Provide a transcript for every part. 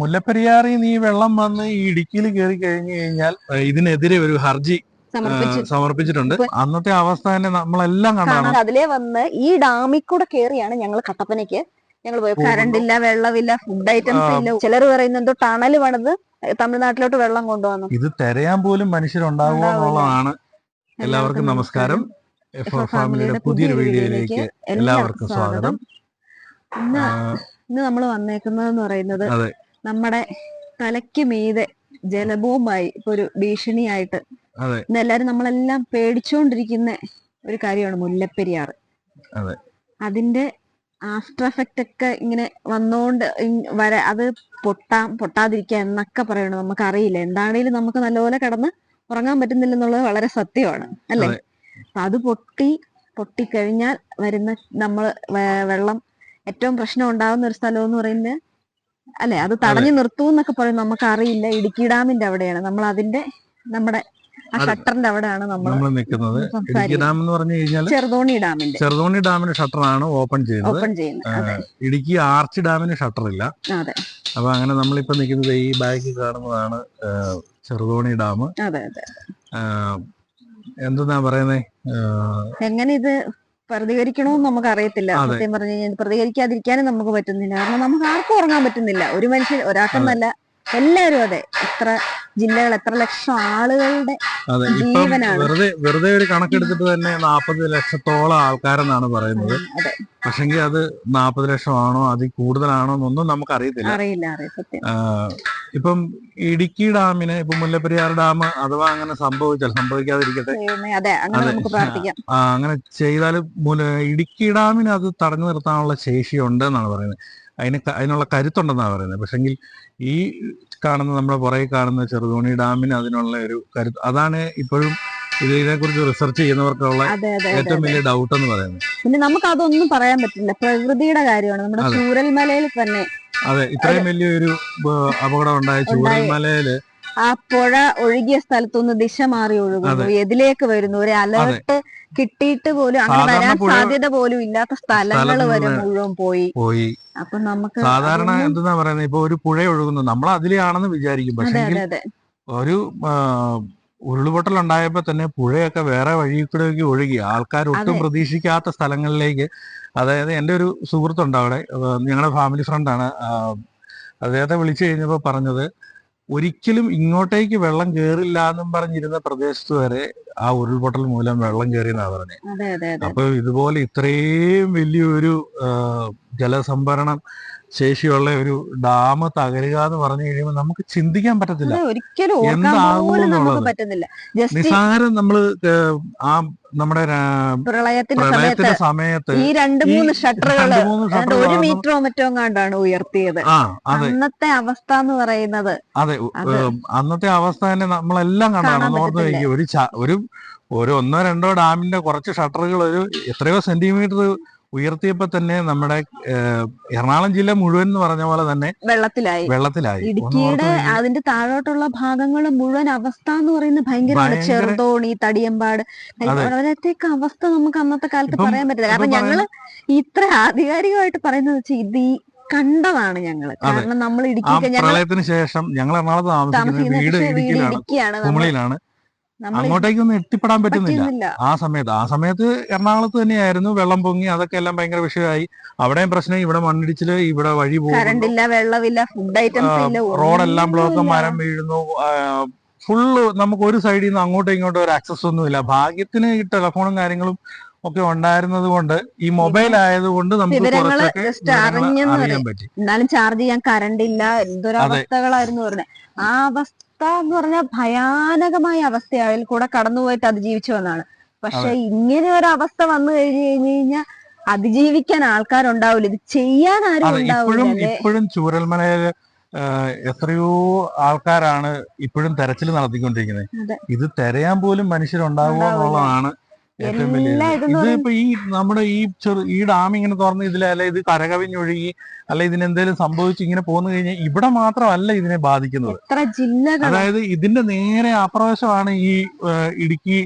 മുല്ലപ്പെരിയാറിൽ നിന്ന് ഈ വെള്ളം വന്ന് ഈ ഇടുക്കിയിൽ കയറി കഴിഞ്ഞു കഴിഞ്ഞാൽ ഇതിനെതിരെ ഒരു ഹർജി സമർപ്പിച്ചിട്ടുണ്ട്. അന്നത്തെ അവസ്ഥ തന്നെ നമ്മളെല്ലാം കണ്ടാണ്. അതിലേ വന്ന് ഈ ഡാമിൽ കൂടെ കയറിയാണ് ഞങ്ങൾ കട്ടപ്പനയ്ക്ക് ഞങ്ങൾ പോയി. കറണ്ട് ഇല്ല, വെള്ളമില്ല, ഫുഡ് ഐറ്റംസ് ഇല്ല. ചിലർ പറയുന്നത് എന്തോ ടണൽ പണിത് തമിഴ്നാട്ടിലോട്ട് വെള്ളം കൊണ്ടുവന്നു. ഇത് തിരയാൻ പോലും മനുഷ്യരുണ്ടാവുക എന്നുള്ളതാണ്. എല്ലാവർക്കും നമസ്കാരം. ഫാമിലിയുടെ പുതിയൊരു വീഡിയോയിലേക്ക് എല്ലാവർക്കും സ്വാഗതം. ഇന്ന് നമ്മൾ വന്നേക്കുന്നതെന്ന് പറയുന്നത് നമ്മുടെ തലയ്ക്ക് മീതെ ജലഭൂമായി ഇപ്പൊ ഒരു ഭീഷണിയായിട്ട് ഇന്ന് എല്ലാരും നമ്മളെല്ലാം പേടിച്ചുകൊണ്ടിരിക്കുന്ന ഒരു കാര്യമാണ് മുല്ലപ്പെരിയാർ. അതിന്റെ ആഫ്റ്റർ എഫക്റ്റ് ഒക്കെ ഇങ്ങനെ വന്നോണ്ട് അത് പൊട്ടാതിരിക്കുക എന്നൊക്കെ പറയണു. നമുക്കറിയില്ല, എന്താണേലും നമുക്ക് നല്ലപോലെ കിടന്ന് ഉറങ്ങാൻ പറ്റുന്നില്ലെന്നുള്ളത് വളരെ സത്യമാണ്, അല്ലെ? അപ്പൊ അത് പൊട്ടിക്കഴിഞ്ഞാൽ വരുന്ന വെള്ളം ഏറ്റവും പ്രശ്നം ഉണ്ടാകുന്ന ഒരു സ്ഥലം എന്ന് പറയുന്നത്, അല്ലെ, അത് തടഞ്ഞു നിർത്തൂന്നൊക്കെ പറയുന്നത് നമുക്കറിയില്ല. ഇടുക്കി ഡാമിന്റെ അവിടെയാണ് നമ്മൾ, നമ്മുടെ ആ ഷട്ടറിന്റെ അവിടെയാണ് നമ്മൾ നിൽക്കുന്നത്. ഇടുക്കി ഡാം എന്ന് പറഞ്ഞു കഴിഞ്ഞാൽ ചെറുതോണി ഡാമിന്റെ ഷട്ടറാണ് ഓപ്പൺ ചെയ്യുന്നത്. ഇടുക്കി ആർച്ച് ഡാമിന് ഷട്ടർ ഇല്ല. അപ്പൊ അങ്ങനെ നമ്മളിപ്പോ നിൽക്കുന്നത് ഈ ബാക്കിൽ കാണുന്നതാണ് ചെറുതോണി ഡാം. എന്തെന്നാ പറയുന്നേ, എങ്ങനെ ഇത് പ്രതികരിക്കണമെന്ന് നമുക്ക് അറിയത്തില്ല. സത്യം പറഞ്ഞു കഴിഞ്ഞാൽ പ്രതികരിക്കാതിരിക്കാനും നമുക്ക് പറ്റുന്നില്ല. കാരണം നമുക്ക് ആർക്കും ഉറങ്ങാൻ പറ്റുന്നില്ല. ഒരു മനുഷ്യൻ, ഒരാൾക്കെന്നല്ല, എല്ലാവരും. അതെ, എത്ര ജില്ലകൾ, എത്ര ലക്ഷം ആളുകളുടെ ജീവനാണ്. വെറുതെ ഒരു കണക്കെടുത്തിട്ട് തന്നെ 40 ലക്ഷത്തോളം ആൾക്കാരെന്നാണ് പറയുന്നത്. പക്ഷെങ്കിൽ അത് 40 ലക്ഷമാണോ അതിൽ കൂടുതലാണോ എന്നൊന്നും നമുക്ക് അറിയത്തില്ല. ഇപ്പം ഇടുക്കി ഡാമിന്, ഇപ്പൊ മുല്ലപ്പെരിയാർ ഡാം അഥവാ അങ്ങനെ സംഭവിക്കാതിരിക്കട്ടെ, അങ്ങനെ ചെയ്താൽ ഇടുക്കി ഡാമിന് അത് തടഞ്ഞു നിർത്താനുള്ള ശേഷിയുണ്ട് എന്നാണ് പറയുന്നത്. അതിനുള്ള കരുത്തുണ്ടെന്നാണ് പറയുന്നത്. പക്ഷെങ്കിൽ ഈ കാണുന്ന, നമ്മുടെ പുറകെ കാണുന്ന ചെറുതോണി ഡാമിന് അതിനുള്ള ഒരു കരുത്ത്, അതാണ് ഇപ്പോഴും ഇതിനെ കുറിച്ച് റിസർച്ച് ചെയ്യുന്നവർക്കുള്ള ഏറ്റവും വലിയ ഡൗട്ട് എന്ന് പറയുന്നത്. പിന്നെ നമുക്ക് അതൊന്നും പറയാൻ പറ്റില്ല, പ്രകൃതിയുടെ കാര്യമാണ്. നമ്മുടെ ചൂരൽമലയിൽ തന്നെ ഇത്രയും വലിയൊരു അപകടം ഉണ്ടായ ചൂരൽമലയില് ആ പുഴ ഒഴുകിയ സ്ഥലത്തുനിന്ന് ദിശ മാറി ഒഴുകുന്നു, എതിലേക്ക് വരുന്നു, ഒരു അലേർട്ട് കിട്ടിയിട്ട് പോലും അങ്ങനെ വരാൻ സാധ്യത പോലും ഇല്ലാത്ത സ്ഥലങ്ങൾ വരെ മുഴുവൻ പോയി. അപ്പൊ നമുക്ക് സാധാരണ എന്താ പറയുന്നത്, ഇപ്പൊ ഒരു പുഴ ഒഴുകുന്നു, നമ്മൾ അതിലെയാണെന്ന് വിചാരിക്കും. പക്ഷെ ഒരു ഉരുളുപൊട്ടൽ ഉണ്ടായപ്പോ തന്നെ പുഴയൊക്കെ വേറെ വഴി കൂടെ ഒഴുകി ആൾക്കാർ ഒട്ടും പ്രതീക്ഷിക്കാത്ത സ്ഥലങ്ങളിലേക്ക്. അതായത് എൻ്റെ ഒരു സുഹൃത്തുണ്ട് അവിടെ, ഞങ്ങളുടെ ഫാമിലി ഫ്രണ്ടാണ്. അദ്ദേഹത്തെ വിളിച്ചു കഴിഞ്ഞപ്പോ പറഞ്ഞത്, ഒരിക്കലും ഇങ്ങോട്ടേക്ക് വെള്ളം കയറില്ല എന്നും പറഞ്ഞിരുന്ന പ്രദേശത്ത് വരെ ആ ഉരുൾപൊട്ടൽ മൂലം വെള്ളം കയറിയെന്നാ പറഞ്ഞത്. അപ്പൊ ഇതുപോലെ ഇത്രയും വലിയൊരു ജലസംഭരണം ശേഷിയുള്ള ഒരു ഡാം തകരുക എന്ന് പറഞ്ഞു കഴിയുമ്പോൾ നമുക്ക് ചിന്തിക്കാൻ പറ്റത്തില്ല പറ്റുന്നില്ല. നിസാരം നമ്മള് ആ നമ്മുടെ പ്രളയത്തിന്റെ സമയത്ത് ഈ 2-3 ഷട്ടറുകൾ 1 മീറ്ററോ മറ്റോ കണ്ടാണ് ഉയർത്തിയത്. അന്നത്തെ അവസ്ഥ എന്ന് പറയുന്നത്, അതെ, അന്നത്തെ അവസ്ഥ തന്നെ നമ്മളെല്ലാം കണ്ടാണ്. ഒരു 1-2 ഡാമിന്റെ കുറച്ച് ഷട്ടറുകൾ ഒരു എത്രയോ സെന്റിമീറ്റർ ഉയർത്തിയപ്പോ തന്നെ നമ്മുടെ എറണാകുളം ജില്ല മുഴുവൻ എന്ന് പറഞ്ഞ പോലെ തന്നെ വെള്ളത്തിലായി. ഇടുക്കിയുടെ അതിന്റെ താഴോട്ടുള്ള ഭാഗങ്ങൾ മുഴുവൻ അവസ്ഥ എന്ന് പറയുന്നത് ഭയങ്കരമാണ്. ചെറുതോണി, തടിയമ്പാട്, അവിടത്തേക്ക് അവസ്ഥ നമുക്ക് അന്നത്തെ കാലത്ത് പറയാൻ പറ്റില്ല. കാരണം ഞങ്ങള് ഇത്ര ആധികാരികമായിട്ട് പറയുന്നത് വെച്ചാൽ ഇത് ഈ കണ്ടതാണ് ഞങ്ങള്. കാരണം നമ്മൾ പ്രളയത്തിന് ശേഷം ഞങ്ങൾ എറണാകുളത്ത് താമസിക്കുന്ന വീട് ഇടുക്കിയാണ്. അങ്ങോട്ടേക്കൊന്നും എത്തിപ്പെടാൻ പറ്റുന്നില്ല. ആ സമയത്ത് എറണാകുളത്ത് തന്നെയായിരുന്നു. വെള്ളം പൊങ്ങി, അതൊക്കെ എല്ലാം ഭയങ്കര വിഷയമായി. അവിടെയും പ്രശ്നം, ഇവിടെ മണ്ണിടിച്ചില്, ഇവിടെ വഴി പോകുന്നില്ല, വെള്ളമില്ല, ഫുഡ് ഐറ്റംസ് ഇല്ല, റോഡെല്ലാം ബ്ലോക്ക്, മരം വീഴുന്നു, ഫുള്ള്. നമുക്ക് ഒരു സൈഡിൽ നിന്ന് അങ്ങോട്ടും ഇങ്ങോട്ടും ഒരു ആക്സസ് ഒന്നുമില്ല. ഭാഗ്യത്തിന് ഈ ടെലഫോണും കാര്യങ്ങളും ഒക്കെ ഉണ്ടായിരുന്നത് കൊണ്ട്, ഈ മൊബൈൽ ആയതുകൊണ്ട് നമുക്ക് അറിയാൻ പറ്റി. എന്നാലും ചാർജ് ചെയ്യാൻ കറണ്ട് ഇല്ല, എന്തൊരവസ്ഥകളായിരുന്നു പറഞ്ഞത്. ആ അവസ്ഥ എന്ന് പറഞ്ഞാൽ ഭയാനകമായ അവസ്ഥയായാലും കൂടെ കടന്നുപോയിട്ട് അതിജീവിച്ചു വന്നാണ്. പക്ഷെ ഇങ്ങനെ ഒരു അവസ്ഥ വന്നു കഴിഞ്ഞാൽ അതിജീവിക്കാൻ ആൾക്കാരുണ്ടാവില്ല, ഇത് ചെയ്യാൻ ആരും ഉണ്ടാവില്ല. ഇപ്പോഴും ചൂരൽമലയില് എത്രയോ ആൾക്കാരാണ് ഇപ്പോഴും തെരച്ചിൽ നടത്തിക്കൊണ്ടിരിക്കുന്നത്. ഇത് തിരയാൻ പോലും മനുഷ്യരുണ്ടാവുക എന്നുള്ളതാണ് ഏറ്റവും വലിയ. ഇതിപ്പോ ഈ നമ്മുടെ ഈ ഡാം ഇങ്ങനെ തുറന്ന് ഇതിലല്ല, ഇത് കരകവിഞ്ഞൊഴുകി അല്ല ഇതിനെന്തേലും സംഭവിച്ച് ഇങ്ങനെ പോന്നു കഴിഞ്ഞാൽ ഇവിടെ മാത്രമല്ല ഇതിനെ ബാധിക്കുന്നത്. അതായത് ഇതിന്റെ നേരെ അപ്രവശമാണ് ഈ ഇടുക്കി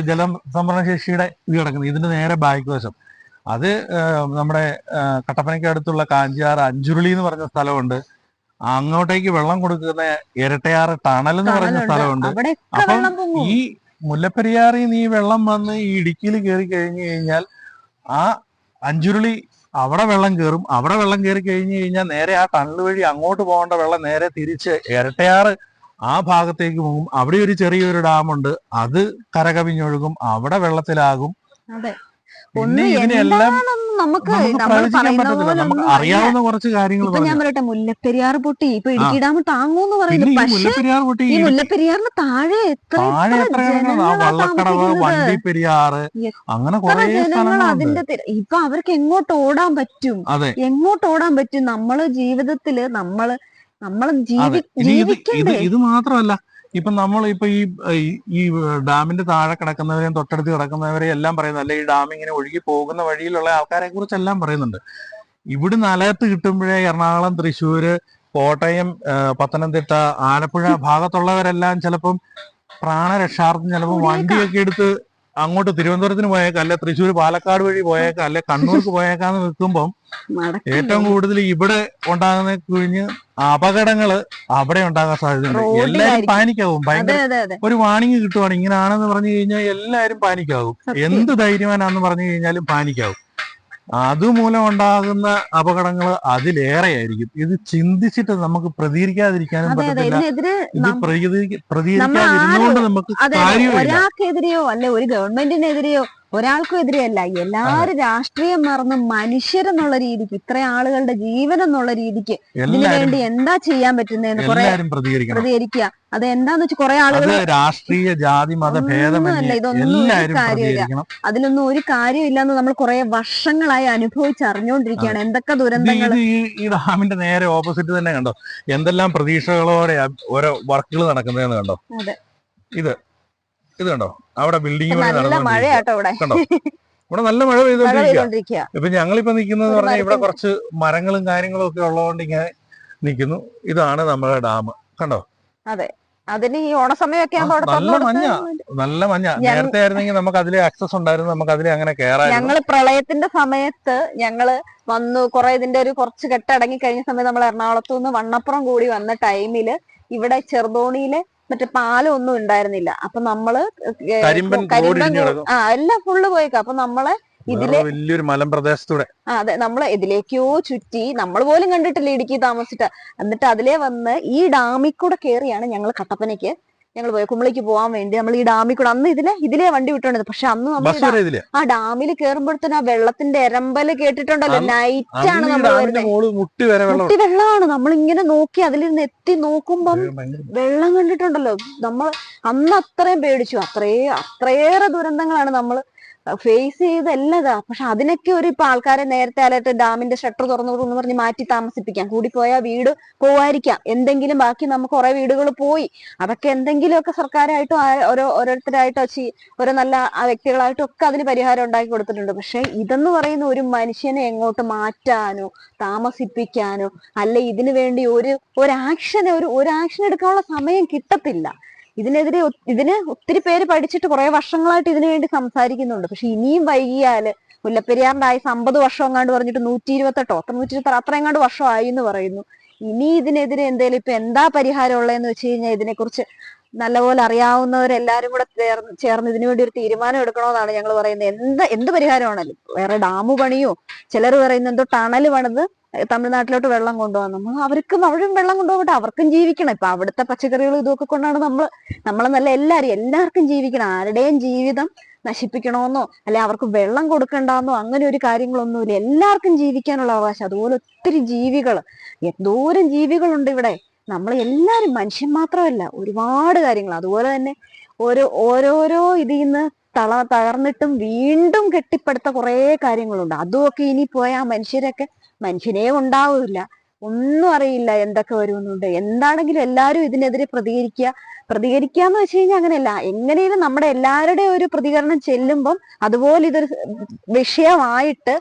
ജലസംഭരണ ശേഷിയുടെ ഇത് കിടക്കുന്നത്. ഇതിന്റെ നേരെ ബാക്ക് വശം അത് നമ്മുടെ കട്ടപ്പനയ്ക്ക് അടുത്തുള്ള കാഞ്ചിയാർ അഞ്ചുരുളി എന്ന് പറഞ്ഞ സ്ഥലമുണ്ട്. അങ്ങോട്ടേക്ക് വെള്ളം കൊടുക്കുന്ന ഇരട്ടയാറ് ടണൽ എന്ന് പറയുന്ന സ്ഥലമുണ്ട്. അപ്പം ഈ മുല്ലപ്പെരിയാറിൽ നിന്ന് ഈ വെള്ളം വന്ന് ഈ ഇടുക്കിയിൽ കയറി കഴിഞ്ഞു കഴിഞ്ഞാൽ ആ അഞ്ചുരുളി അവിടെ വെള്ളം കയറും. അവിടെ വെള്ളം കയറി കഴിഞ്ഞു കഴിഞ്ഞാൽ നേരെ ആ ടണൽ വഴി അങ്ങോട്ട് പോകേണ്ട വെള്ളം നേരെ തിരിച്ച് ഇരട്ടയാറ് ആ ഭാഗത്തേക്ക് പോകും. അവിടെ ഒരു ചെറിയൊരു ഡാമുണ്ട്, അത് കരകവിഞ്ഞൊഴുകും, അവിടെ വെള്ളത്തിലാകും. പിന്നെ ഇതിനെല്ലാം നമുക്ക് പ്രവചിക്കാൻ പറ്റത്തില്ല. നമുക്ക് അറിയാവുന്ന കുറച്ച് കാര്യങ്ങൾ ഞാൻ പറയട്ടെ, മുല്ലപ്പെരിയാർ പൊട്ടി, ഇപ്പൊ ഇടുക്കി ഡാം താങ്ങൂന്ന് പറയുന്നത്. മുല്ലപ്പെരിയാർ പൊട്ടി, ഈ മുല്ലപ്പെരിയാറിന് താഴെ എത്ര വള്ളക്കടവ്, വണ്ടിപ്പെരിയാറ്, അങ്ങനെ കുറെ ജനങ്ങൾ അതിന്റെ ഇപ്പൊ അവർക്ക് എങ്ങോട്ട് ഓടാൻ പറ്റും, എങ്ങോട്ട് ഓടാൻ പറ്റും? നമ്മള് ജീവിതത്തില് നമ്മള് ജീവിക്കണ്ടേ? ഇത് മാത്രമല്ല, ഇപ്പൊ നമ്മൾ ഇപ്പൊ ഈ ഡാമിന്റെ താഴെ കിടക്കുന്നവരെയും തൊട്ടടുത്ത് കിടക്കുന്നവരെയും എല്ലാം പറയുന്നത്, അല്ലെ ഈ ഡാം ഇങ്ങനെ ഒഴുകി പോകുന്ന വഴിയിലുള്ള ആൾക്കാരെ കുറിച്ചെല്ലാം പറയുന്നുണ്ട്. ഇവിടുന്ന് അലകത്ത് കിട്ടുമ്പോഴേ എറണാകുളം, തൃശ്ശൂര്, കോട്ടയം, പത്തനംതിട്ട, ആലപ്പുഴ ഭാഗത്തുള്ളവരെല്ലാം ചിലപ്പം പ്രാണരക്ഷാർത്ഥം ചിലപ്പോൾ വണ്ടിയൊക്കെ എടുത്ത് അങ്ങോട്ട് തിരുവനന്തപുരത്തിന് പോയേക്കാം, അല്ലെ തൃശ്ശൂർ പാലക്കാട് വഴി പോയേക്കാം, അല്ലെ കണ്ണൂർക്ക് പോയേക്കാന്ന് നിൽക്കുമ്പം ഏറ്റവും കൂടുതൽ ഇവിടെ ഉണ്ടാകുന്ന കുഴിഞ്ഞ് അപകടങ്ങള് അവിടെ ഉണ്ടാകാൻ സാധ്യതയുണ്ട്. എല്ലാരും പാനിക്കാവും. ഭയങ്കര ഒരു വാണിംഗ് കിട്ടുവാണ് ഇങ്ങനെയാണെന്ന് പറഞ്ഞു കഴിഞ്ഞാൽ എല്ലാരും പാനിക്കാവും. എന്ത് ധൈര്യവാനാന്ന് പറഞ്ഞു കഴിഞ്ഞാലും പാനിക്കാവും. അതുമൂലം ഉണ്ടാകുന്ന അപകടങ്ങൾ അതിലേറെയായിരിക്കും. ഇത് ചിന്തിച്ചിട്ട് നമുക്ക് പ്രതികരിക്കാതിരിക്കാനും പറ്റത്തില്ല. ഇത് പ്രതികരിക്കാതിരുന്നുകൊണ്ട് നമുക്ക് കാര്യമില്ല. ഒരാൾക്കെതിരെയോ അല്ലെ ഒരു ഗവൺമെന്റിനെതിരെയോ ഒരാൾക്കും എതിരെയല്ല, എല്ലാരും രാഷ്ട്രീയം മറന്ന് മനുഷ്യരെന്നുള്ള രീതിക്ക്, ഇത്ര ആളുകളുടെ ജീവൻ എന്നുള്ള രീതിക്ക് ഇതിനു വേണ്ടി എന്താ ചെയ്യാൻ പറ്റുന്നതെന്ന് കുറെ പ്രതികരിക്കുക. അത് എന്താന്ന് വെച്ചാൽ കുറെ ആളുകൾ രാഷ്ട്രീയ ജാതി മത ഭേദമല്ല, ഇതൊന്നും ഒരു കാര്യമില്ല, അതിലൊന്നും ഒരു കാര്യമില്ലെന്ന് നമ്മൾ കുറെ വർഷങ്ങളായി അനുഭവിച്ചറിഞ്ഞുകൊണ്ടിരിക്കുകയാണ്. എന്തൊക്കെ ദുരന്തങ്ങൾ. ഈ ഡാമിന്റെ നേരെ ഓപ്പോസിറ്റ് തന്നെ കണ്ടോ എന്തെല്ലാം പ്രതീക്ഷകളോടെ ഓരോ വർക്കുകൾ നടക്കുന്നതെന്ന് കണ്ടോ. ഇത് കണ്ടോ, അവിടെ ബിൽഡിംഗ് കണ്ടോ, ഇവിടെ നല്ല മഴ പെയ്തോണ്ടിരിക്കുക. ഇപ്പൊ ഞങ്ങളിപ്പോ നിൽക്കുന്നത് പറഞ്ഞാൽ ഇവിടെ കുറച്ച് മരങ്ങളും കാര്യങ്ങളും ഒക്കെ ഉള്ളതുകൊണ്ട് ഇങ്ങനെ നിൽക്കുന്നു. ഇതാണ് നമ്മുടെ ഡാം, കണ്ടോ. അതെ, അതിന് ഈ ഓണസമയമൊക്കെ നല്ല മഞ്ഞ. നേരത്തെ ആയിരുന്നെങ്കിൽ നമുക്ക് അതിലെ ആക്സസ് ഉണ്ടായിരുന്നു, നമുക്ക് അതിലെ അങ്ങനെ കയറാം. ഞങ്ങള് പ്രളയത്തിന്റെ സമയത്ത് ഞങ്ങള് വന്നു, കുറെ ഇതിന്റെ ഒരു കുറച്ച് കെട്ടടങ്ങി കഴിഞ്ഞ സമയത്ത് നമ്മൾ എറണാകുളത്തു നിന്ന് വണ്ണപ്പുറം കൂടി വന്ന ടൈമില് ഇവിടെ ചെറുതോണിയിലെ മറ്റേ പാലം ഒന്നും ഉണ്ടായിരുന്നില്ല. അപ്പൊ നമ്മള് എല്ലാം ഫുള്ള് പോയേക്കാം. അപ്പൊ നമ്മളെ ഇതിലെ വലിയൊരു മലമ്പ്രദേശത്തൂടെ അതെ, നമ്മള് ഇതിലേക്കോ ചുറ്റി, നമ്മൾ പോലും കണ്ടിട്ടില്ല ഇടുക്കി താമസിച്ചിട്ട്. എന്നിട്ട് അതിലെ വന്ന് ഈ ഡാമിൽ കൂടെ കയറിയാണ് ഞങ്ങൾ കട്ടപ്പനയ്ക്ക് ഞങ്ങൾ പോയി കുമളിക്ക് പോകാൻ വേണ്ടി. നമ്മൾ ഈ ഡാമിൽ കൂടെ അന്ന് ഇതിലെ വണ്ടി വിട്ടോണ്ടത്. പക്ഷെ അന്ന് നമ്മൾ ആ ഡാമിൽ കയറുമ്പോഴത്തേന് ആ വെള്ളത്തിന്റെ എരമ്പല് കേട്ടിട്ടുണ്ടല്ലോ, നൈറ്റ് ആണ് നമ്മൾ വരുന്നത്, മുട്ടി വെള്ളമാണ്. നമ്മളിങ്ങനെ നോക്കി അതിലിരുന്ന് എത്തി നോക്കുമ്പം വെള്ളം കണ്ടിട്ടുണ്ടല്ലോ. നമ്മൾ അന്ന് അത്രയും പേടിച്ചു. അത്രയേറെ ദുരന്തങ്ങളാണ് നമ്മൾ ഫേസ് ചെയ്തല്ലതാ. പക്ഷെ അതിനൊക്കെ ഒരു ഇപ്പൊ ആൾക്കാരെ നേരത്തെ അലർട്ട് ഡാമിന്റെ ഷട്ടർ തുറന്നു പറഞ്ഞ് മാറ്റി താമസിപ്പിക്കാം. കൂടിപ്പോയാൽ വീട് പോവായിരിക്കാം, എന്തെങ്കിലും ബാക്കി നമുക്ക് കുറെ വീടുകൾ പോയി. അതൊക്കെ എന്തെങ്കിലുമൊക്കെ സർക്കാരായിട്ടും ഓരോരുത്തരായിട്ടോ ഓരോ നല്ല വ്യക്തികളായിട്ടും ഒക്കെ അതിന് പരിഹാരം ഉണ്ടാക്കി കൊടുത്തിട്ടുണ്ട്. പക്ഷെ ഇതെന്ന് പറയുന്ന ഒരു മനുഷ്യനെ എങ്ങോട്ട് മാറ്റാനോ താമസിപ്പിക്കാനോ അല്ലെ ഇതിനു വേണ്ടി ഒരു ആക്ഷൻ എടുക്കാനുള്ള സമയം കിട്ടത്തില്ല. ഇതിന് ഒത്തിരി പേര് പഠിച്ചിട്ട് കുറെ വർഷങ്ങളായിട്ട് ഇതിനു വേണ്ടി സംസാരിക്കുന്നുണ്ട്. പക്ഷെ ഇനിയും വൈകിയാല് മുല്ലപ്പെരിയാറിന്റെ ആയുസ് 50 വർഷം എങ്ങാണ്ട് പറഞ്ഞിട്ട് 128 126 അത്രയെങ്ങാണ്ട് വർഷമായി എന്ന് പറയുന്നു. ഇനി ഇതിനെതിരെ എന്തേലും ഇപ്പൊ എന്താ പരിഹാരം ഉള്ളതെന്ന് വെച്ച് കഴിഞ്ഞാൽ ഇതിനെക്കുറിച്ച് നല്ലപോലെ അറിയാവുന്നവരെല്ലാരും കൂടെ ചേർന്ന് ഇതിനു വേണ്ടി ഒരു തീരുമാനം എടുക്കണമെന്നാണ് ഞങ്ങൾ പറയുന്നത്. എന്ത് പരിഹാരമാണല്ലോ, വേറെ ഡാമു പണിയോ, ചിലർ പറയുന്നത് എന്തോ ടണല് പണിത് തമിഴ്നാട്ടിലോട്ട് വെള്ളം കൊണ്ടുപോകാൻ. അവരും വെള്ളം കൊണ്ടുപോകട്ടെ, അവർക്കും ജീവിക്കണം. ഇപ്പൊ അവിടുത്തെ പച്ചക്കറികളും ഇതൊക്കെ കൊണ്ടാണ് നമ്മള് നല്ല എല്ലാവർക്കും ജീവിക്കണം. ആരുടെയും ജീവിതം നശിപ്പിക്കണമെന്നോ അല്ലെ അവർക്ക് വെള്ളം കൊടുക്കണ്ടെന്നോ അങ്ങനെ ഒരു കാര്യങ്ങളൊന്നുമില്ല. എല്ലാവർക്കും ജീവിക്കാനുള്ള അവകാശം. അതുപോലെ ഒത്തിരി ജീവികൾ, എന്തോരം ജീവികളുണ്ട് ഇവിടെ. നമ്മൾ എല്ലാരും മനുഷ്യൻ മാത്രമല്ല, ഒരുപാട് കാര്യങ്ങൾ. അതുപോലെ തന്നെ ഓരോരോ ഇതിൽ നിന്ന് തകർന്നിട്ടും വീണ്ടും കെട്ടിപ്പടുത്ത കുറെ കാര്യങ്ങളുണ്ട്. അതുമൊക്കെ ഇനി പോയാൽ മനുഷ്യനെ ഉണ്ടാവില്ല, ഒന്നും അറിയില്ല എന്തൊക്കെ വരുന്നുണ്ട്. എന്താണെങ്കിലും എല്ലാവരും ഇതിനെതിരെ പ്രതികരിക്കാന്ന് വെച്ച് കഴിഞ്ഞാൽ അങ്ങനെയല്ല, എങ്ങനെയും നമ്മുടെ എല്ലാവരുടെയും ഒരു പ്രതികരണം ചെല്ലുമ്പം അതുപോലെ ഇതൊരു വിഷയമായിട്ട്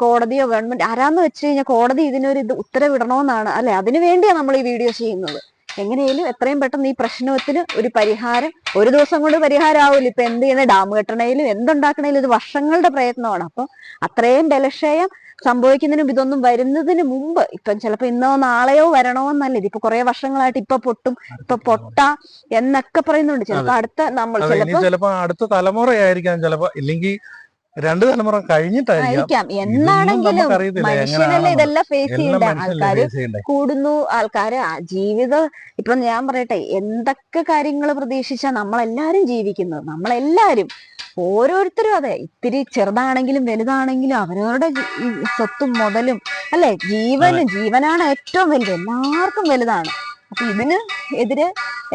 കോടതിയോ ഗവൺമെന്റ് ആരാന്ന് വെച്ച് കഴിഞ്ഞാൽ കോടതി ഇതിനൊരു ഉത്തരവിടണമെന്നാണ് അല്ലെ, അതിനു വേണ്ടിയാണ് നമ്മൾ ഈ വീഡിയോ ചെയ്യുന്നത്. എങ്ങനെയാലും എത്രയും പെട്ടെന്ന് ഈ പ്രശ്നത്തിന് ഒരു പരിഹാരം, ഒരു ദിവസം കൊണ്ട് പരിഹാരം ആവില്ല. ഇപ്പൊ എന്ത് ചെയ്യുന്ന ഡാം കെട്ടണേലും എന്തുണ്ടാക്കണേലും ഇത് വർഷങ്ങളുടെ പ്രയത്നമാണ്. അപ്പൊ അത്രയും ബലക്ഷയം സംഭവിക്കുന്നതിനും ഇതൊന്നും വരുന്നതിന് മുമ്പ് ഇപ്പം ചിലപ്പോ ഇന്നോ നാളെയോ വരണോന്നല്ല, ഇതിപ്പോ കുറെ വർഷങ്ങളായിട്ട് ഇപ്പൊ പൊട്ടും ഇപ്പൊ പൊട്ടാം എന്നൊക്കെ പറയുന്നുണ്ട്. ചിലപ്പോ അടുത്ത ചിലപ്പോ അടുത്ത തലമുറയായിരിക്കാം, ചിലപ്പോ ഇല്ലെങ്കിൽ 2 തലമുറ കഴിഞ്ഞിട്ടായിരിക്കാം. എന്നാണെങ്കിലും മനുഷ്യനല്ലേ ഇതെല്ലാം ഫേസ് ചെയ്യണ്ട. ആൾക്കാര് കൂടുന്നു, ആൾക്കാര് ജീവിതം ഇപ്പൊ ഞാൻ പറയട്ടെ, എന്തൊക്കെ കാര്യങ്ങൾ പ്രതീക്ഷിച്ചാ നമ്മളെല്ലാരും ജീവിക്കുന്നത്. നമ്മളെല്ലാരും ഓരോരുത്തരും അതെ, ഇത്തിരി ചെറുതാണെങ്കിലും വലുതാണെങ്കിലും അവരവരുടെ സ്വത്തും മുതലും അല്ലെ, ജീവനാണ് ഏറ്റവും വലുത്, എല്ലാവർക്കും വലുതാണ്. അപ്പൊ ഇതിന് എതിരെ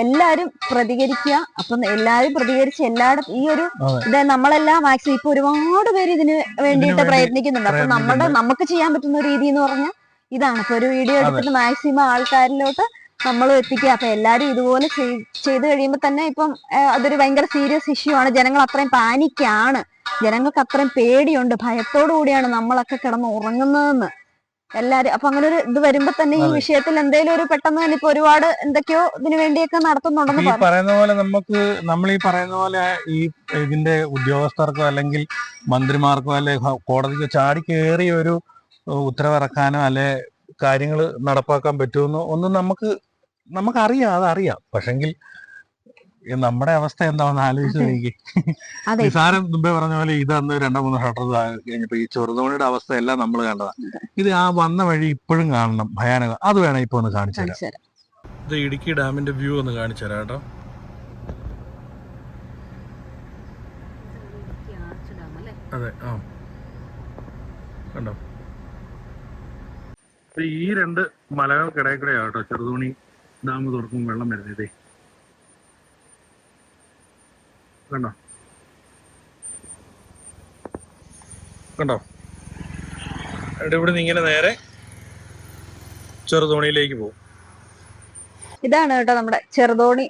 എല്ലാരും പ്രതികരിക്കുക. അപ്പൊ എല്ലാരും പ്രതികരിച്ച് എല്ലായിടത്തും ഈ ഒരു ഇത് നമ്മളെല്ലാം മാക്സിമം ഇപ്പൊ ഒരുപാട് പേര് ഇതിന് വേണ്ടിയിട്ട് പ്രയത്നിക്കുന്നുണ്ട്. അപ്പൊ നമുക്ക് ചെയ്യാൻ പറ്റുന്ന രീതി എന്ന് പറഞ്ഞാൽ ഇതാണ്. ഇപ്പൊ ഒരു വീഡിയോ എടുത്തിട്ട് മാക്സിമം ആൾക്കാരിലോട്ട് നമ്മൾ എത്തിക്കുക. അപ്പൊ എല്ലാരും ഇതുപോലെ ചെയ്ത് കഴിയുമ്പോ തന്നെ ഇപ്പം അതൊരു ഭയങ്കര സീരിയസ് ഇഷ്യൂ ആണ്. ജനങ്ങൾ അത്രയും പാനിക്കാണ്, ജനങ്ങൾക്ക് അത്രയും പേടിയുണ്ട്, ഭയത്തോടു കൂടിയാണ് നമ്മളൊക്കെ കിടന്ന് ഉറങ്ങുന്നതെന്ന് എല്ലാരും. അപ്പൊ അങ്ങനെ ഒരു ഇത് വരുമ്പോ തന്നെ ഈ വിഷയത്തിൽ എന്തെങ്കിലും ഒരു പെട്ടെന്ന് തന്നെ ഇപ്പൊ ഒരുപാട് എന്തൊക്കെയോ ഇതിനു വേണ്ടിയൊക്കെ നടത്തുന്നുണ്ടെന്ന് പറയുന്ന പോലെ നമ്മൾ ഈ പറയുന്ന പോലെ ഈ ഇതിന്റെ ഉദ്യോഗസ്ഥർക്കോ അല്ലെങ്കിൽ മന്ത്രിമാർക്കോ അല്ലെ കോടതിക്കോ ചാടി കയറി ഒരു ഉത്തരവിറക്കാനോ അല്ലെ കാര്യങ്ങൾ നടപ്പാക്കാൻ പറ്റുമെന്നോ ഒന്നും നമുക്കറിയാം, അതറിയാം. പക്ഷെങ്കിൽ നമ്മുടെ അവസ്ഥ എന്താണെന്ന് ആലോചിച്ച് നോക്കി. നിസാരം മുമ്പേ പറഞ്ഞ പോലെ ഇതന്ന് 2-3 ഷട്ടർ കഴിഞ്ഞപ്പോ ഈ ചെറുതോണിയുടെ അവസ്ഥ എല്ലാം നമ്മൾ കണ്ടതാണ്. ഇത് ആ വന്ന വഴി ഇപ്പോഴും കാണണം, ഭയാനകം. അത് വേണം ഇപ്പൊ ഒന്ന് കാണിച്ചു തരാം. ഇത് ഇടുക്കി ഡാമിന്റെ വ്യൂ ഒന്ന് കാണിച്ചു തരാം കേട്ടോ. അതെ, ആ കണ്ടോ, ഈ 2 മലകൾക്കിടയിൽ കൂടെയാണ് കേട്ടോ ചെറുതോണി ഡാം തുറക്കും വെള്ളം വരുന്നത്. കണ്ടോ കണ്ടോ, ഇവിടെ നിന്ന് ഇങ്ങനെ നേരെ ചെറുതോണിയിലേക്ക് പോകും. ഇതാണ് കേട്ടോ നമ്മുടെ ചെറുതോണി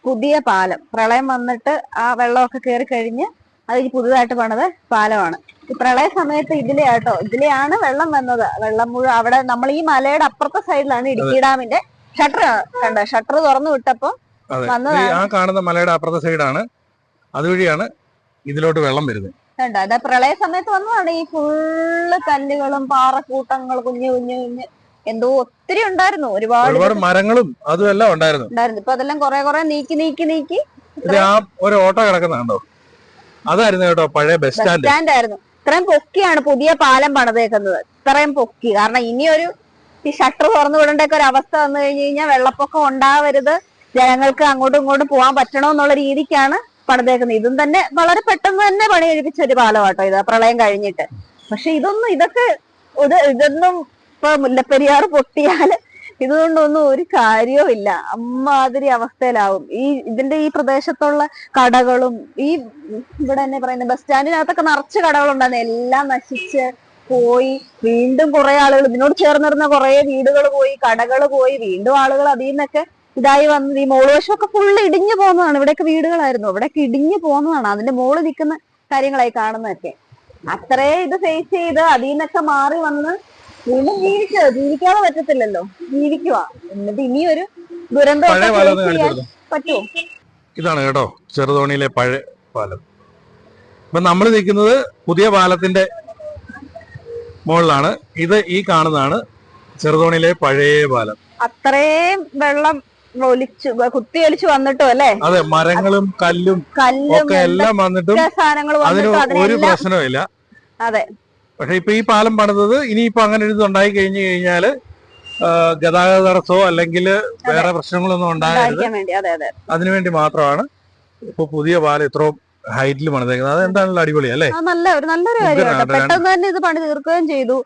പുതിയ പാലം. പ്രളയം വന്നിട്ട് ആ വെള്ളമൊക്കെ കയറി കഴിഞ്ഞ് അത് പുതുതായിട്ട് പണിത് പാലമാണ്. ഈ പ്രളയ സമയത്ത് ഇതിലെയാണ് വെള്ളം വന്നത്. വെള്ളം മുഴുവൻ അവിടെ നമ്മൾ ഈ മലയുടെ അപ്പുറത്തെ സൈഡിലാണ് ഇടുക്കി ഡാമിന്റെ ഷട്ടർ കണ്ട, ഷട്ടർ തുറന്നു വിട്ടപ്പോ വന്നതാണ്. ആ കാണുന്ന മലയുടെ അപ്പുറത്തെ സൈഡാണ്, അതുവഴിയാണ് ഇതിലോട്ട് വെള്ളം വരുന്നത്. കണ്ടോ, അതാ പ്രളയ സമയത്ത് വന്നതാണ്. ഈ ഫുള്ള് കല്ലുകളും പാറക്കൂട്ടങ്ങൾ കുഞ്ഞു എന്തോ ഒത്തിരി ഉണ്ടായിരുന്നു, ഒരുപാട് മരങ്ങളും അതും എല്ലാം ഉണ്ടായിരുന്നു. ഇപ്പൊ അതെല്ലാം കുറെ നീക്കി ആ ഒരു ഓട്ടോ കിടക്കുന്നുണ്ടോ, അതായിരുന്നു കേട്ടോ പഴയ ബസ് സ്റ്റാൻഡ് ആയിരുന്നു. ഇത്രയും പൊക്കിയാണ് പുതിയ പാലം പണിതേക്കുന്നത്, ഇത്രയും പൊക്കി. കാരണം ഇനിയൊരു ഈ ഷട്ടർ തുറന്നു വിടേണ്ടൊക്കെ ഒരു അവസ്ഥ വന്നു കഴിഞ്ഞു കഴിഞ്ഞാൽ വെള്ളപ്പൊക്കം ഉണ്ടാവരുത്, ജനങ്ങൾക്ക് അങ്ങോട്ടും ഇങ്ങോട്ടും പോകാൻ പറ്റണമെന്നുള്ള രീതിക്കാണ് പണിതേക്കുന്നത്. ഇതും തന്നെ വളരെ പെട്ടെന്ന് തന്നെ പണി കഴിപ്പിച്ച ഒരു പാലമാട്ടോ ഇത്, പ്രളയം കഴിഞ്ഞിട്ട്. പക്ഷെ ഇതൊന്നും ഇപ്പൊ മുല്ലപ്പെരിയാർ പൊട്ടിയാല് ഇതുകൊണ്ടൊന്നും ഒരു കാര്യവും ഇല്ല, അമ്മാതിരി അവസ്ഥയിലാവും. ഇതിന്റെ ഈ പ്രദേശത്തുള്ള കടകളും ഈ ഇവിടെ തന്നെ പറയുന്ന ബസ് സ്റ്റാൻഡിനകത്തൊക്കെ നിറച്ച് കടകളുണ്ടായിരുന്നു, എല്ലാം നശിച്ച് പോയി. വീണ്ടും കുറെ ആളുകൾ ഇതിനോട് ചേർന്നിരുന്ന കുറെ വീടുകൾ പോയി, കടകൾ പോയി, വീണ്ടും ആളുകൾ അതിൽ നിന്നൊക്കെ ഇതായി വന്നത്. ഈ മോളുവശമൊക്കെ ഫുള്ള് ഇടിഞ്ഞു പോകുന്നതാണ്. ഇവിടെയൊക്കെ വീടുകളായിരുന്നു, ഇവിടെയൊക്കെ ഇടിഞ്ഞു പോകുന്നതാണ്. അതിന്റെ മോള് നിൽക്കുന്ന കാര്യങ്ങളായി കാണുന്നതൊക്കെ. അത്രേ ഇത് ഫേസ് ചെയ്ത് അതിൽ നിന്നൊക്കെ മാറി വന്ന് വീണ്ടും ജീവിക്കാതെ പറ്റത്തില്ലല്ലോ, ജീവിക്കുക. എന്നിട്ട് ഇനിയൊരു ദുരന്തം പറ്റുമോ? ഇതാണ് കേട്ടോ ചെറുതോണിയിലെ പഴയ പാലം. ഇപ്പൊ നമ്മൾ നിൽക്കുന്നത് പുതിയ പാലത്തിന്റെ മുകളിലാണ്. ഇത് ഈ കാണുന്നതാണ് ചെറുതോണിയിലെ പഴയ പാലം. അത്രയും വെള്ളം കുത്തിയൊലിച്ചു വന്നിട്ടും അല്ലേ? അതെ, മരങ്ങളും കല്ലും ഒക്കെ എല്ലാം വന്നിട്ടും അതിന് ഒരു പ്രശ്നമില്ല. അതെ. പക്ഷെ ഇപ്പൊ ഈ പാലം പണിതത് ഇനിയിപ്പോ അങ്ങനെ ഒരു ഉണ്ടായി കഴിഞ്ഞു കഴിഞ്ഞാല് ഗതാഗത തടസ്സമോ അല്ലെങ്കിൽ വേറെ പ്രശ്നങ്ങളൊന്നും ഉണ്ടാകരുത്, അതിനുവേണ്ടി മാത്രമാണ് ഇപ്പൊ പുതിയ പാലം ഇത്രയും ഹൈറ്റിൽ പണിതേക്കുന്നത്. അതെന്താണല്ലോ അടിപൊളി അല്ലേ? നല്ലൊരു കാര്യമാണ്. പെട്ടെന്ന് തന്നെ ഇത് പണി തീർക്കുകയും ചെയ്തു,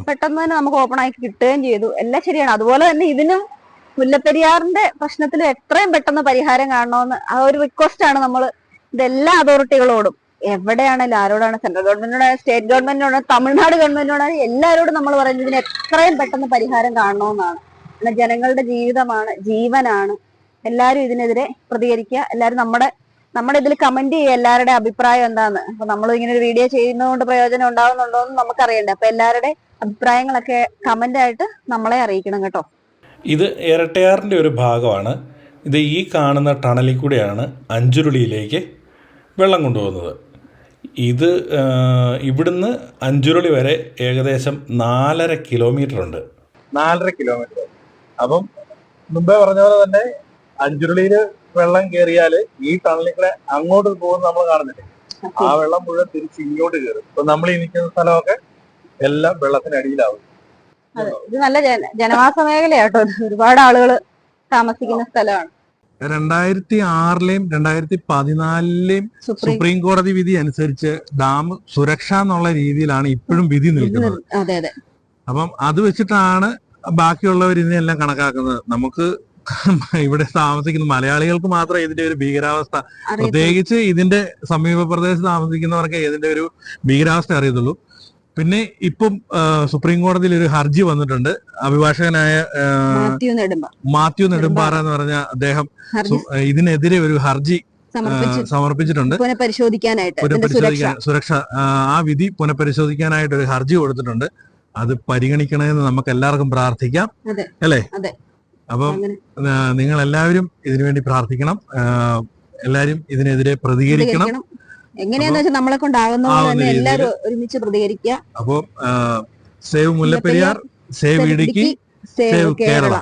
പെട്ടെന്ന് തന്നെ നമുക്ക് ഓപ്പൺ ആക്കി കിട്ടുകയും ചെയ്തു, എല്ലാം ശരിയാണ്. അതുപോലെ തന്നെ ഇതിനും മുല്ലപ്പെരിയാറിന്റെ പ്രശ്നത്തിൽ എത്രയും പെട്ടെന്ന് പരിഹാരം കാണണമെന്ന് ആ ഒരു റിക്വസ്റ്റ് ആണ് നമ്മൾ ഇതെല്ലാ അതോറിറ്റികളോടും, എവിടെയാണെങ്കിലും ആരോടാണ്, സെൻട്രൽ ഗവൺമെന്റിനോടാണ്, സ്റ്റേറ്റ് ഗവൺമെന്റിനോടാണ്, തമിഴ്നാട് ഗവൺമെന്റിനോടാണ്, എല്ലാവരോടും നമ്മൾ പറയുന്നത് ഇതിന് എത്രയും പെട്ടെന്ന് പരിഹാരം കാണണമെന്നാണ്. എന്നാൽ ജനങ്ങളുടെ ജീവിതമാണ്, ജീവനാണ്. എല്ലാവരും ഇതിനെതിരെ പ്രതികരിക്കുക. എല്ലാവരും നമ്മുടെ ഇതിൽ കമന്റ് ചെയ്യുക, എല്ലാവരുടെ അഭിപ്രായം എന്താന്ന്. അപ്പൊ നമ്മൾ ഇങ്ങനെ ഒരു വീഡിയോ ചെയ്യുന്നതുകൊണ്ട് പ്രയോജനം ഉണ്ടാവുന്നുണ്ടോ എന്ന് നമുക്കറിയണ്ടേ. അപ്പൊ എല്ലാവരുടെ അഭിപ്രായങ്ങളൊക്കെ കമന്റ് ആയിട്ട് നമ്മളെ അറിയിക്കണം കേട്ടോ. ഇത് ഇരട്ടയാറിൻ്റെ ഒരു ഭാഗമാണ്. ഇത് ഈ കാണുന്ന ടണലിൽ കൂടെയാണ് അഞ്ചുരുളിയിലേക്ക് വെള്ളം കൊണ്ടുപോകുന്നത്. ഇത് ഇവിടുന്ന് അഞ്ചുരുളി വരെ ഏകദേശം 4.5 കിലോമീറ്റർ ഉണ്ട്. 4.5 കിലോമീറ്റർ. അപ്പം മുമ്പേ പറഞ്ഞ പോലെ തന്നെ അഞ്ചുരുളിയിൽ വെള്ളം കയറിയാല് ഈ ടണലിൽ കൂടെ അങ്ങോട്ട് പോകുന്നത് നമ്മൾ കാണുന്നില്ലേ, ആ വെള്ളം മുഴുവൻ തിരിച്ച് ഇങ്ങോട്ട് കയറും. ഇപ്പൊ നമ്മൾ ഈ നിൽക്കുന്ന സ്ഥലമൊക്കെ എല്ലാം വെള്ളത്തിനടിയിലാവും. ഇത് നല്ല ജനവാസ മേഖലയാട്ടോ, ഒരുപാട് ആളുകൾ താമസിക്കുന്ന സ്ഥലമാണ്. 2006-ലെയും 2014-ലെയും സുപ്രീം കോടതി വിധി അനുസരിച്ച് ഡാം സുരക്ഷ എന്നുള്ള രീതിയിലാണ് ഇപ്പോഴും വിധി നിൽക്കുന്നത്. അപ്പം അത് വെച്ചിട്ടാണ് ബാക്കിയുള്ളവർ ഇതിനെല്ലാം കണക്കാക്കുന്നത്. നമുക്ക് ഇവിടെ താമസിക്കുന്ന മലയാളികൾക്ക് മാത്രമേ ഇതിന്റെ ഒരു ഭീകരാവസ്ഥ, പ്രത്യേകിച്ച് ഇതിന്റെ സമീപ പ്രദേശത്ത് താമസിക്കുന്നവർക്ക് ഇതിന്റെ ഒരു ഭീകരാവസ്ഥ അറിയത്തുള്ളൂ. പിന്നെ ഇപ്പം സുപ്രീം കോടതിയിൽ ഒരു ഹർജി വന്നിട്ടുണ്ട്. അഭിഭാഷകനായ മാത്യു നെടുമ്പാറ എന്ന് പറഞ്ഞ അദ്ദേഹം ഇതിനെതിരെ ഒരു ഹർജി സമർപ്പിച്ചിട്ടുണ്ട്. സുരക്ഷ ആ വിധി പുനഃപരിശോധിക്കാനായിട്ട് ഒരു ഹർജി കൊടുത്തിട്ടുണ്ട്. അത് പരിഗണിക്കണമെന്ന് നമുക്ക് എല്ലാവർക്കും പ്രാർത്ഥിക്കാം, അല്ലേ? അപ്പം നിങ്ങൾ എല്ലാവരും ഇതിനുവേണ്ടി പ്രാർത്ഥിക്കണം. എല്ലാരും ഇതിനെതിരെ പ്രതികരിക്കണം. എങ്ങനെയാന്ന് വെച്ചാൽ നമ്മളെ കൊണ്ടാകുന്ന എല്ലാവരും ഒരുമിച്ച് പ്രതികരിക്കുക. അപ്പോ save Mullaperiyar, save Idukki, save Kerala.